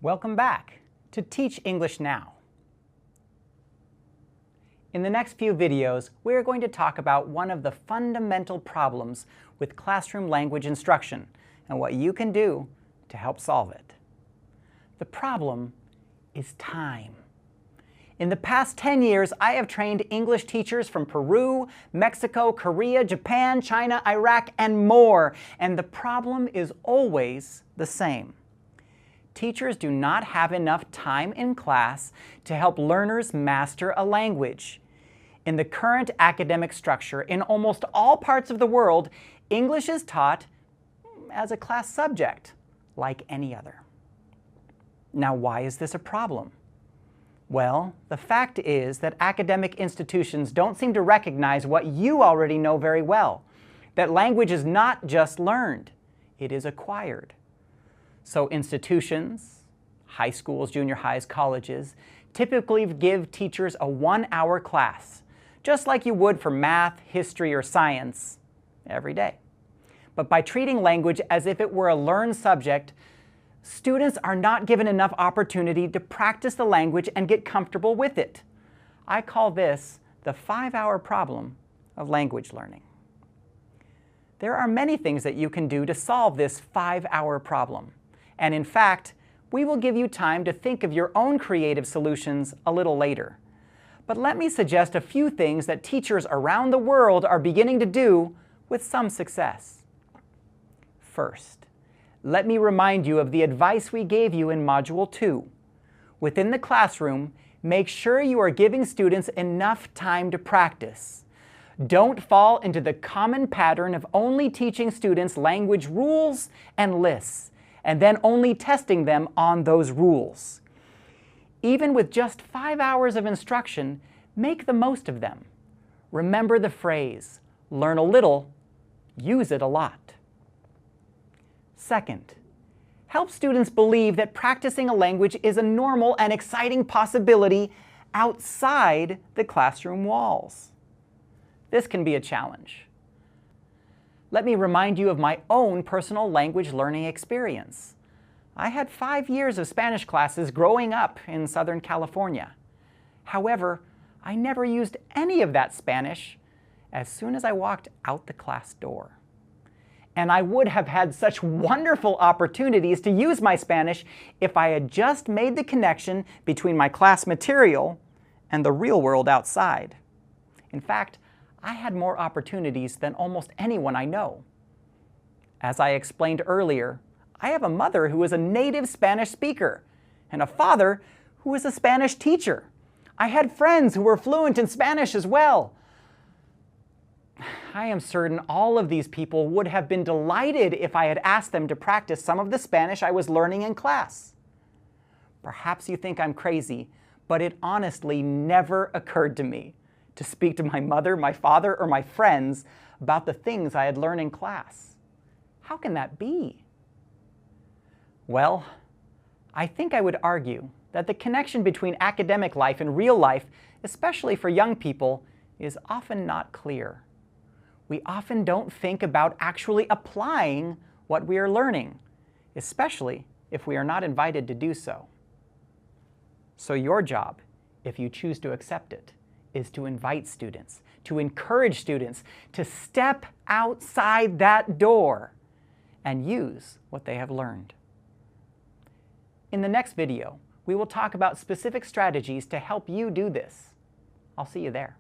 Welcome back to Teach English Now. In the next few videos, we are going to talk about one of the fundamental problems with classroom language instruction and what you can do to help solve it. The problem is time. In the past 10 years, I have trained English teachers from Peru, Mexico, Korea, Japan, China, Iraq, and more, and the problem is always the same. Teachers do not have enough time in class to help learners master a language. In the current academic structure, in almost all parts of the world, English is taught as a class subject, like any other. Now, why is this a problem? Well, the fact is that academic institutions don't seem to recognize what you already know very well, that language is not just learned, it is acquired. So institutions, high schools, junior highs, colleges, typically give teachers a 1-hour class, just like you would for math, history, or science, every day. But by treating language as if it were a learned subject, students are not given enough opportunity to practice the language and get comfortable with it. I call this the 5-hour problem of language learning. There are many things that you can do to solve this 5-hour problem. And in fact, we will give you time to think of your own creative solutions a little later. But let me suggest a few things that teachers around the world are beginning to do with some success. First, let me remind you of the advice we gave you in Module 2. Within the classroom, make sure you are giving students enough time to practice. Don't fall into the common pattern of only teaching students language rules and lists, and then only testing them on those rules. Even with just 5 hours of instruction, make the most of them. Remember the phrase, learn a little, use it a lot. Second, help students believe that practicing a language is a normal and exciting possibility outside the classroom walls. This can be a challenge. Let me remind you of my own personal language learning experience. I had 5 years of Spanish classes growing up in Southern California. However, I never used any of that Spanish as soon as I walked out the class door. And I would have had such wonderful opportunities to use my Spanish if I had just made the connection between my class material and the real world outside. In fact, I had more opportunities than almost anyone I know. As I explained earlier, I have a mother who is a native Spanish speaker and a father who is a Spanish teacher. I had friends who were fluent in Spanish as well. I am certain all of these people would have been delighted if I had asked them to practice some of the Spanish I was learning in class. Perhaps you think I'm crazy, but it honestly never occurred to me to speak to my mother, my father, or my friends about the things I had learned in class. How can that be? Well, I think I would argue that the connection between academic life and real life, especially for young people, is often not clear. We often don't think about actually applying what we are learning, especially if we are not invited to do so. So your job, if you choose to accept it, is to invite students, to encourage students to step outside that door and use what they have learned. In the next video, we will talk about specific strategies to help you do this. I'll see you there.